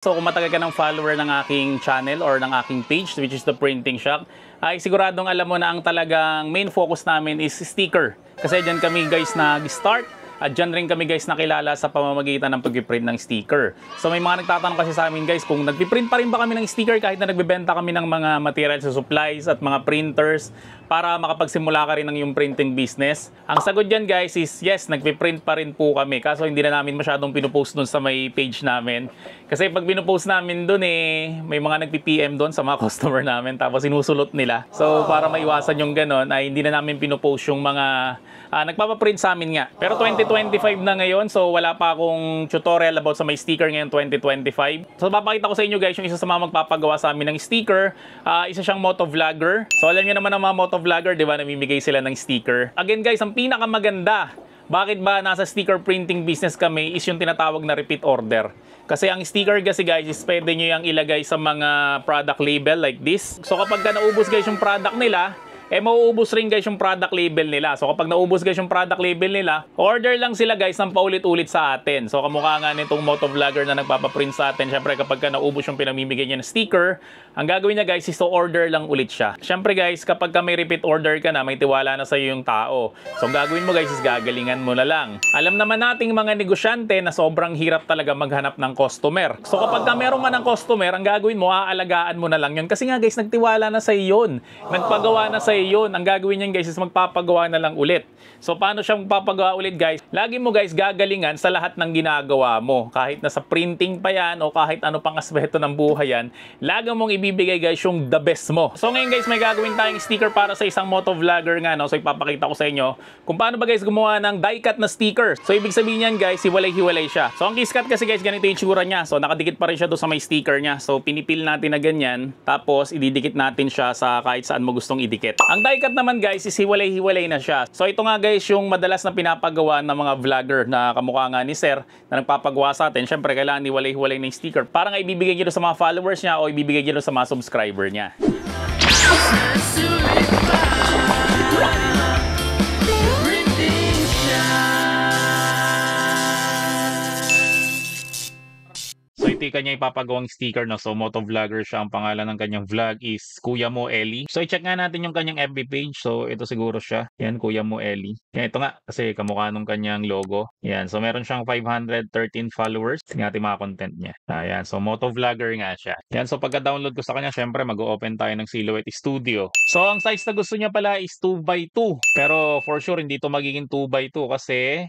So kung matagal ka ng follower ng aking channel or ng aking page, which is the Printing Shop, ay siguradong alam mo na ang talagang main focus namin is sticker. Kasi dyan kami guys nag-start at dyan rin kami guys nakilala sa pamamagitan ng pag-print ng sticker. So may mga nagtatanong kasi sa amin guys kung nag-print pa rin ba kami ng sticker kahit na nagbebenta kami ng mga materials sa supplies at mga printers para makapagsimula ka rin ng yung printing business. Ang sagot dyan guys is yes, nagpiprint pa rin po kami. Kaso hindi na namin masyadong pinupost dun sa may page namin. Kasi pag pinupost namin dun may mga nagpi-PM dun sa mga customer namin tapos sinusulot nila. So para maiwasan yung ganon ay hindi na namin pinupost yung mga nagpapaprint sa amin nga. Pero 2025 na ngayon, so wala pa akong tutorial about sa may sticker ngayon 2025. So papakita ko sa inyo guys yung isa sa mga magpapagawa sa amin ng sticker. Isa siyang motovlogger. So alam niyo naman ang mga motovlogger, di ba, namimigay sila ng sticker. Again guys, ang pinakamaganda, bakit ba nasa sticker printing business kami is yung tinatawag na repeat order. Kasi ang sticker kasi guys is pwede nyo yung ilagay sa mga product label like this. So kapag naubos guys yung product nila, mauubos rin guys yung product label nila. So kapag naubos guys yung product label nila, order lang sila guys ng paulit-ulit sa atin. So kamukha nga nitong motovlogger na nagpapaprint sa atin. Syempre kapag naubos yung pinamimigay niya ng sticker, ang gagawin niya guys is to order lang ulit siya. Syempre guys, kapag may repeat order ka na, may tiwala na sa iyo yung tao. So ang gagawin mo guys is gagalingan mo na lang. Alam naman nating mga negosyante na sobrang hirap talaga maghanap ng customer. So kapag meron man ng customer, ang gagawin mo, aalagaan mo na lang yun. Kasi nga guys, nagtiwala na sa iyo yun. Nagpagawa na sa iyo yun. Ang gagawin niyan guys is magpapagawa na lang ulit. So paano siya magpapagawa ulit guys? Lagi mo guys gagalingan sa lahat ng ginagawa mo. Kahit nasa printing pa yan o kahit ano pang aspeto ng buhay yan, lagi mong ibibigay guys yung the best mo. So ngayon guys, may gagawin tayong sticker para sa isang motovlogger nga, no? So ipapakita ko sa inyo kung paano ba guys gumawa ng die cut na sticker. So ibig sabihin yan guys, hiwalay-hiwalay siya. So ang kiss cut kasi guys, ganito yung tsura niya. So nakadikit pa rin siya doon sa may sticker niya. So pinipil natin na ganyan, tapos ididikit natin siya sa kahit saan mo gustong idikit. Ang die cut naman guys is hiwalay-hiwalay na siya. So ito nga guys yung madalas na pinapagawa ng mga vlogger na kamukha nga ni Sir na nagpapagawa sa atin. Syempre kailangan hiwalay-hiwalay ng sticker para nga ibibigay niyo sa mga followers niya o ibibigay niyo sa mga subscriber niya. Kanya ipapagawang sticker, no? So motovlogger siya. Ang pangalan ng kanyang vlog is Kuya Mo Eli. So i-check nga natin yung kanyang FB page. So ito siguro siya. Yan, Kuya Mo Eli. Yan, ito nga kasi kamukha nung kanyang logo. Yan, so meron siyang 513 followers. Tingnan natin mga content niya. Ayan, so motovlogger nga siya. Yan, so pagka-download ko sa kanya, syempre mag-open tayo ng Silhouette Studio. So ang size na gusto niya pala is 2x2. Pero for sure hindi to magiging 2x2 kasi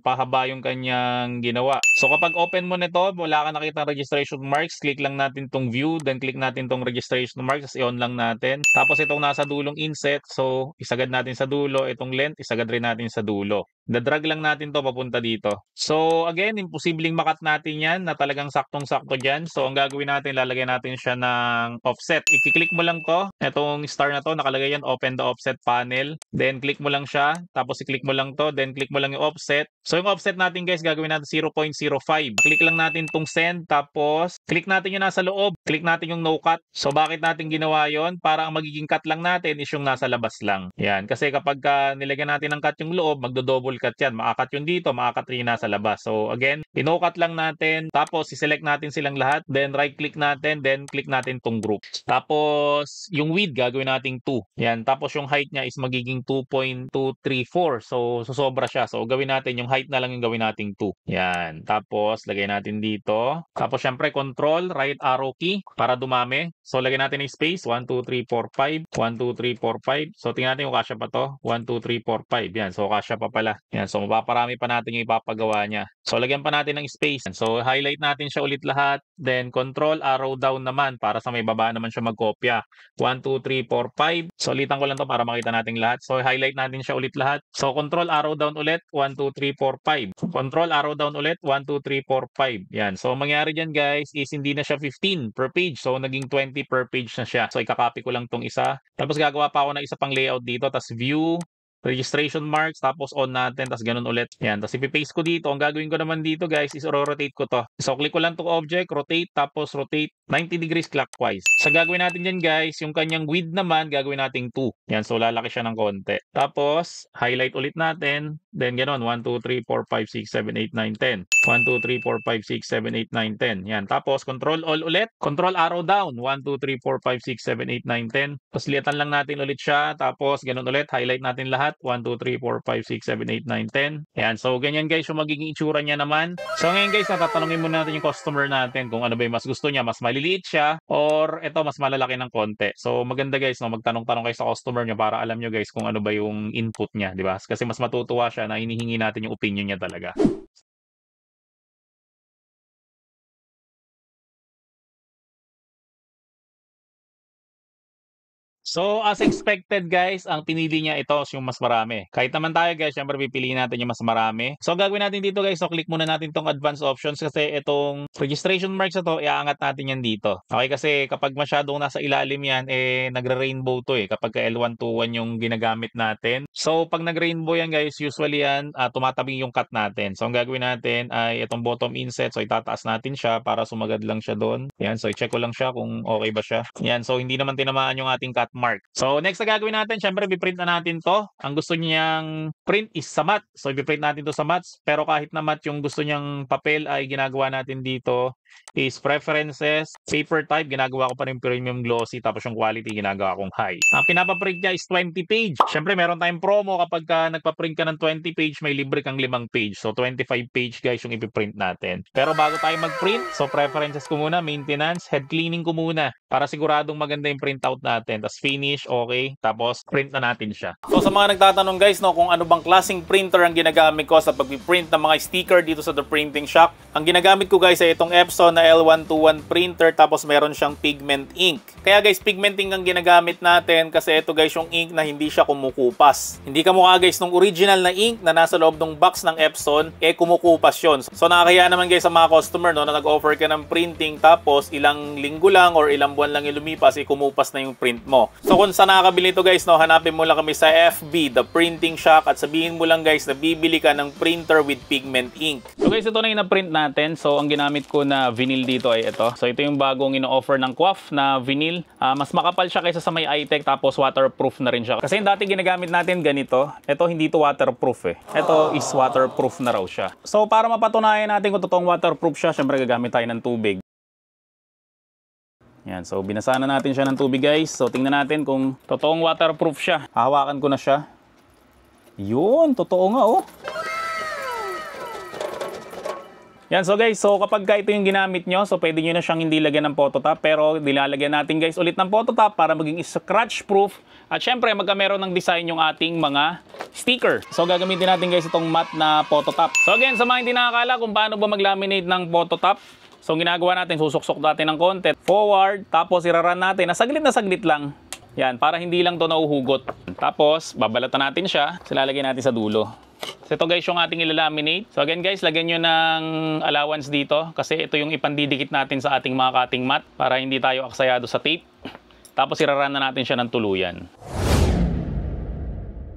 pahaba yung kanyang ginawa. So kapag open mo nito, wala ka nakita registration marks, click lang natin tong view, then click natin tong registration marks, i-on lang natin. Tapos itong nasa dulong inset, so isagad natin sa dulo, itong length, isagad rin natin sa dulo. Dadrag lang natin to papunta dito. So again, imposibleng makat natin yan na talagang saktong-sakto dyan. So ang gagawin natin, lalagay natin siya ng offset. I-click mo lang to, itong star na to, nakalagay yan, open the offset panel. Then click mo lang siya, tapos i-click mo lang to, then click mo lang yung offset. So yung offset natin guys, gagawin natin 0.05. Click lang natin tong send, tapos click natin yung nasa loob, click natin yung no cut. So bakit natin ginawa yon? Para ang magiging cut lang natin is yung nasa labas lang. Yan, kasi kapag nilagyan natin ng cut yung loob, magdo-double cut yan. Makakat yung dito, makakat rin yung nasa labas. So again, no cut lang natin, tapos i-select natin silang lahat, then right click natin, then click natin tong group. Tapos yung width gagawin nating 2. Yan, tapos yung height niya is magiging 2.234. So sobra siya. So gawin natin yung height na lang yung gawin nating 2. Yan. Tapos, lagay natin dito. Tapos, syempre, control, right arrow key para dumami. So, lagay natin yung space. 1, 2, 3, 4, 5. 1, 2, 3, 4, 5. So, tingnan natin kung kasya pa to. 1, 2, 3, 4, 5. Yan. So, kasya pa pala. Yan. So, mapaparami pa natin yung ipapagawa niya. So, lagyan pa natin ng space. So, highlight natin siya ulit lahat. Then, control, arrow down naman para sa may baba naman siya magkopya. 1, 2, 3, 4, 5. So, ulitan ko lang to para makita natin lahat. So, highlight natin siya ulit lahat. So, control, arrow down ulit. 1, 2, 3, 4, 5. Control, arrow down ulit. 1, 2, 3, 4, 5. Yan. So, mangyari dyan guys is hindi na siya 15 per page. So, naging 20 per page na siya. So, ikakopy ko lang tong isa. Tapos, gagawa pa ako ng isa pang layout dito. Tapos, view, registration marks, tapos on natin, tapos ganun ulit. Yan, tapos ipipaste ko dito. Ang gagawin ko naman dito guys is rotate ko to. So click ko lang tong object, rotate, tapos rotate 90 degrees clockwise. Sa gagawin natin dyan guys, yung kanyang width naman, gagawin nating 2. Yan, so lalaki siya ng konti. Tapos, highlight ulit natin. Then ganun, 1, 2, 3, 4, 5, 6, 7, 8, 9, 10. 1, 2, 3, 4, 5, 6, 7, 8, 9, 10. Yan, tapos control all ulit. Control arrow down. 1, 2, 3, 4, 5, 6, 7, 8, 9, 10. Tapos liatan lang natin ulit siya. Tapos ganun ulit. Highlight natin lahat. 1, 2, 3, 4, 5, 6, 7, 8, 9, 10. Yan. So ganyan guys yung magiging itsura niya naman. So ngayon guys, natatanungin muna natin yung customer natin kung ano ba yung mas gusto niya. Mas maliliit siya or ito mas malalaki ng konti. So maganda guys, no, magtanong-tanong kayo sa customer niyo para alam niyo guys kung ano ba yung input niya, di ba? Kasi mas matutuwa siya na hinihingi natin yung opinion niya talaga. So, as expected guys, ang pinili niya ito yung mas marami. Kahit naman tayo guys, syempre pipiliin natin yung mas marami. So, gagawin natin dito guys, so click muna natin tong advanced options kasi itong registration marks na to, iaangat natin yan dito. Okay, kasi kapag masyadong nasa ilalim yan, nagre-rainbow to kapag L121 yung ginagamit natin. So, pag nag-rainbow yan guys, usually yan, tumatabing yung cut natin. So, ang gagawin natin ay itong bottom inset, so itataas natin siya para sumagad lang siya doon. Yan, so i-check ko lang siya kung okay ba siya. Yan, so hindi naman tinamaan yung ating cut mark. So, next na gagawin natin, syempre, biprint na natin to. Ang gusto niyang print is sa matte. So, biprint natin to sa matte. Pero kahit na matte, yung gusto niyang papel ay ginagawa natin dito is preferences, paper type, ginagawa ko pa rin premium glossy, tapos yung quality, ginagawa kong high. Ang pinapaprint niya is 20 page. Syempre, meron tayong promo kapag nagpaprint ka ng 20 page, may libre kang 5 page. So, 25 page guys yung ipiprint natin. Pero bago tayo mag-print, so preferences ko muna, maintenance, head cleaning ko muna para siguradong maganda yung printout natin. Tapos finish, okay. Tapos print na natin siya. So sa mga nagtatanong guys, no, kung ano bang klaseng printer ang ginagamit ko sa pag-print ng mga sticker dito sa The Printing Shop. Ang ginagamit ko guys ay itong Epson na L121 printer, tapos meron siyang pigment ink. Kaya guys, pigment ink ang ginagamit natin kasi ito guys yung ink na hindi siya kumukupas. Hindi kamukha guys nung original na ink na nasa loob ng box ng Epson, kumukupas yun. So nakakaya naman guys sa mga customer, no, na nag-offer ka ng printing tapos ilang linggo lang or ilang buwan lang yung lumipas, kumupas na yung print mo. So kung saan nakakabili ito guys, no, hanapin mo lang kami sa FB, The Printing Shop, at sabihin mo lang guys na bibili ka ng printer with pigment ink. So guys, ito na yung na-print natin. So ang ginamit ko na vinyl dito ay ito. So ito yung bagong ino-offer ng Quaff na vinyl. Mas makapal siya kaysa sa may iTech, tapos waterproof na rin siya. Kasi yung dati ginagamit natin ganito, ito hindi to waterproof Ito is waterproof na raw siya. So para mapatunayan natin kung totoong waterproof siya, syempre gagamit tayo ng tubig. Yan, so binasa na natin siya ng tubig guys. So tingnan natin kung totoong waterproof siya. Hahawakan ko na siya. Yun, totoo nga oh. Yan, so guys, so kapag ito yung ginamit nyo, so pwede nyo na siyang hindi lagyan ng phototop, pero nilalagyan natin guys ulit ng phototop para maging scratch proof. At syempre, magkameron ng design yung ating mga sticker. So gagamitin natin guys itong matte na phototop. So again, sa mga hindi nakakala kung paano ba mag-laminate ng phototop, so ginagawa natin, susuksok natin ng konti, forward, tapos iraran natin, na saglit lang. Yan, para hindi lang to nauhugot. Tapos, babalatan natin siya, silalagay natin sa dulo. So ito guys yung ating ilalaminate. So again guys, lagyan nyo ng allowance dito, kasi ito yung ipandidikit natin sa ating mga cutting mat, para hindi tayo aksayado sa tape. Tapos iraran na natin siya ng tuluyan.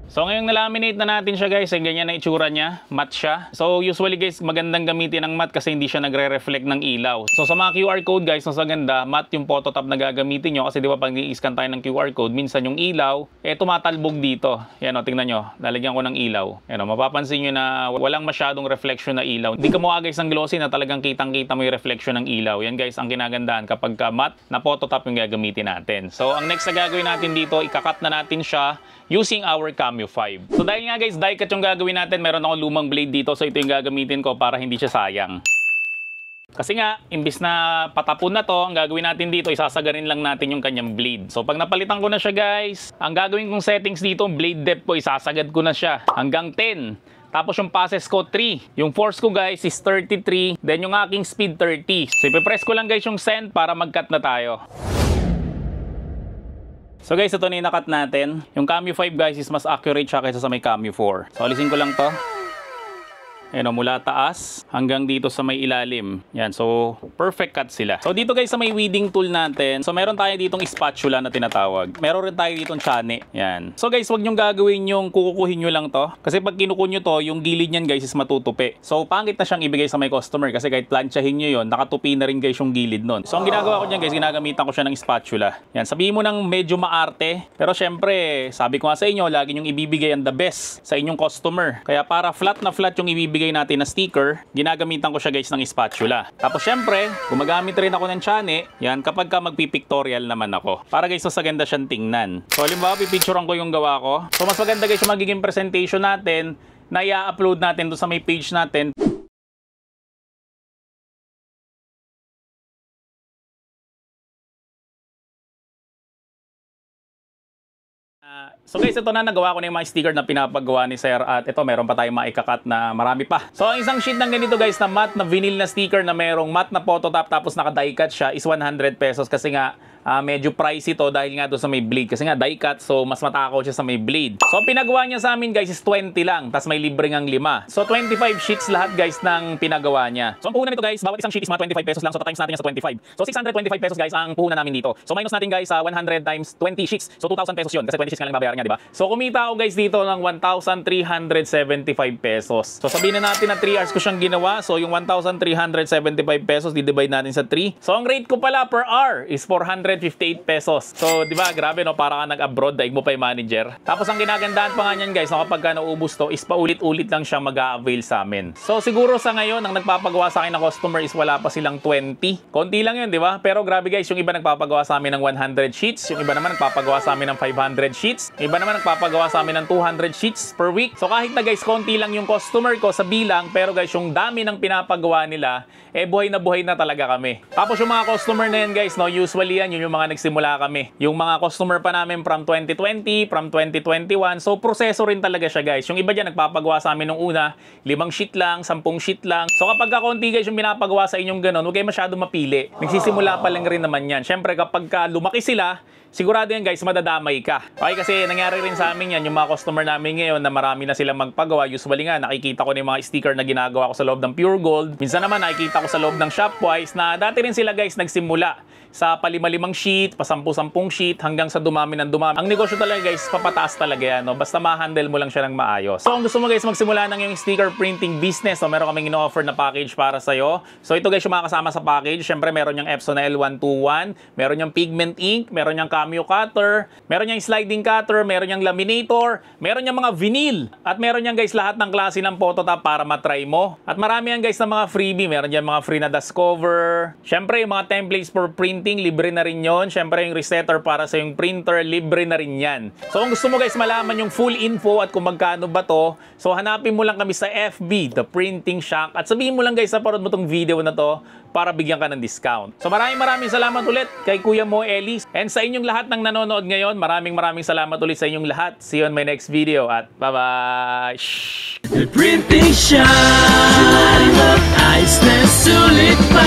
So ngayong nalaminate na natin siya guys, ay ganyan na itsura niya, matte siya. So usually guys, magandang gamitin ang matte kasi hindi siya nagre-reflect ng ilaw. So sa mga QR code guys, mas maganda, matte yung phototop na gagamitin nyo, kasi di ba pag i-scan tayo ng QR code, minsan yung ilaw, tumatalbog dito. Yan o, tingnan nyo, lalagyan ko ng ilaw. Yan o, mapapansin nyo na walang masyadong reflection na ilaw. Hindi ka mukha guys ng glossy na talagang kitang-kita mo yung reflection ng ilaw. Yan guys, ang kinagandaan kapag matte na phototop yung gagamitin natin. So ang next na gagawin natin dito, ikakat na natin siya using our Cameo 5. So dahil nga guys, die cut yung gagawin natin, meron akong lumang blade dito, so ito yung gagamitin ko para hindi siya sayang. Kasi nga, imbis na patapon na to, ang gagawin natin dito, isasagarin lang natin yung kanyang blade. So pag napalitan ko na siya guys, ang gagawin kong settings dito, blade depth ko, isasagad ko na siya hanggang 10. Tapos yung passes ko 3. Yung force ko guys is 33, then yung aking speed 30. So ipipress ko lang guys yung send para mag-cut na tayo. So guys, ito na yung nakat natin. Yung Cameo 5 guys is mas accurate siya kaysa sa may Cameo 4. So alisin ko lang to. Ayan o, mula taas hanggang dito sa may ilalim. Yan, so perfect cut sila. So dito guys sa may weeding tool natin, so meron tayo ditong spatula na tinatawag. Meron rin tayo ditong tsane. Yan. So guys, wag nyong gagawin yung kukukuhin nyo lang to. Kasi pag kinukuha nyo to, yung gilid nyan guys is matutupi. So pangit na siyang ibigay sa may customer kasi kahit planchahin nyo yun, nakatupi na rin guys yung gilid nun. So ang ginagawa ko dyan guys, ginagamitan ko siya ng spatula. Yan, sabihin mo ng medyo maarte. Pero syempre, sabi ko nga sa inyo, lagi nyong ibibigay ang the best sa inyong customer. Kaya para flat na flat yung ibibigay natin na sticker, ginagamitan ko siya guys ng spatula. Tapos syempre, gumagamit rin ako ng tsane. Yan, kapag ka magpipictorial naman ako. Para guys, mas maganda siyang tingnan. So halimbawa, pipicturean ko yung gawa ko. So mas maganda guys yung magiging presentation natin na i-upload natin doon sa may page natin. So guys, ito na, nagawa ko na yung mga sticker na pinapagawa ni Sir at ito, meron pa tayong mga ikakat na marami pa. So ang isang sheet ng ganito guys na matte na vinyl na sticker na merong matte na photo top tapos naka-die cut siya is 100 pesos kasi nga medyo pricey to dahil nga doon sa may blade. Kasi nga die cut, so mas matakaw siya sa may blade. So pinagawa niya sa amin guys is 20 lang, tapos may libre ngang 5. So 25 sheets lahat guys ng pinagawa niya. So ang puhunan nito guys, bawat isang sheet is mga 25 pesos lang. So times natin yan sa 25. So 625 pesos guys ang puhunan namin dito. So minus natin guys 100 times 20 sheets. So 2,000 pesos yun kasi 20 sheets nga lang babayaran niya, di ba? So kumita ako guys dito ng 1,375 pesos. So sabihin na natin na 3 hours ko siyang ginawa. So yung 1,375 pesos, di-divide natin sa 3. So ang rate ko pala per hour is 458 pesos. So, di ba, grabe no, para ka nag-abroad, daig mo pa yung manager. Tapos ang ginagandahan pa nga niyan guys, no, kapag ka naubos to, is paulit-ulit lang siya mag-a-avail sa amin. So, siguro sa ngayon, ang nagpapagawa sa akin ng customer is wala pa silang 20. Konti lang yun, di ba? Pero grabe guys, yung iba nagpapagawa sa amin ng 100 sheets, yung iba naman nagpapagawa sa amin ng 500 sheets, yung iba naman nagpapagawa sa amin ng 200 sheets per week. So, kahit na guys, konti lang yung customer ko sa bilang, pero guys, yung dami ng pinapagawa nila, buhay na talaga kami. Tapos yung mga customer na yan guys, no, usually yan, yun yung mga nagsimula kami. Yung mga customer pa namin from 2020, from 2021, so proseso rin talaga siya guys. Yung iba dyan nagpapagawa sa amin nung una, 5 sheet lang, 10 sheet lang. So kapag kakonti guys yung pinapagawa sa inyong ganun, huwag kayo masyado mapili. Nagsisimula pa lang rin naman yan. Syempre kapag ka lumaki sila, sigurado yan guys, madadamay ka. Okay, kasi nangyari rin sa amin yan, yung mga customer namin ngayon na marami na silang magpagawa. Usually nga, nakikita ko na yung mga sticker na ginagawa ko sa loob ng Pure Gold. Minsan naman, nakikita ko sa loob ng Shopwise na dati rin sila guys nagsimula sa palima-limang sheet, pasampu-sampung sheet, hanggang sa dumami ng dumami. Ang negosyo talaga guys, papataas talaga yan, no? Basta ma-handle mo lang siya ng maayos. So kung gusto mo guys magsimula ng yung sticker printing business, so meron kaming ino-offer na package para sa'yo. So ito guys yung mga kasama sa package. Siyempre meron yung Epson L121, meron yung pigment ink, meron yung cameo cutter, meron yung sliding cutter, meron yung laminator, meron yung mga vinyl, at meron yung guys lahat ng klase ng phototop para matry mo. At marami yan guys na mga freebie, meron yung mga free na dust cover. Siyempre yung mga templates for printing, libre na rin yon. Siyempre yung resetter para sa yung printer, libre na rin yan. So kung gusto mo guys malaman yung full info at kung magkano ba to, so hanapin mo lang kami sa FB, The Printing Shack, at sabihin mo lang guys sa parod mo tong video na to para bigyan ka ng discount. So maraming salamat ulit kay Kuya Mo Ellie. And sa inyong lahat ng nanonood ngayon, maraming salamat ulit sa inyong lahat. See you on my next video at bye-bye! The Printing Shack, ayos na sulit pa.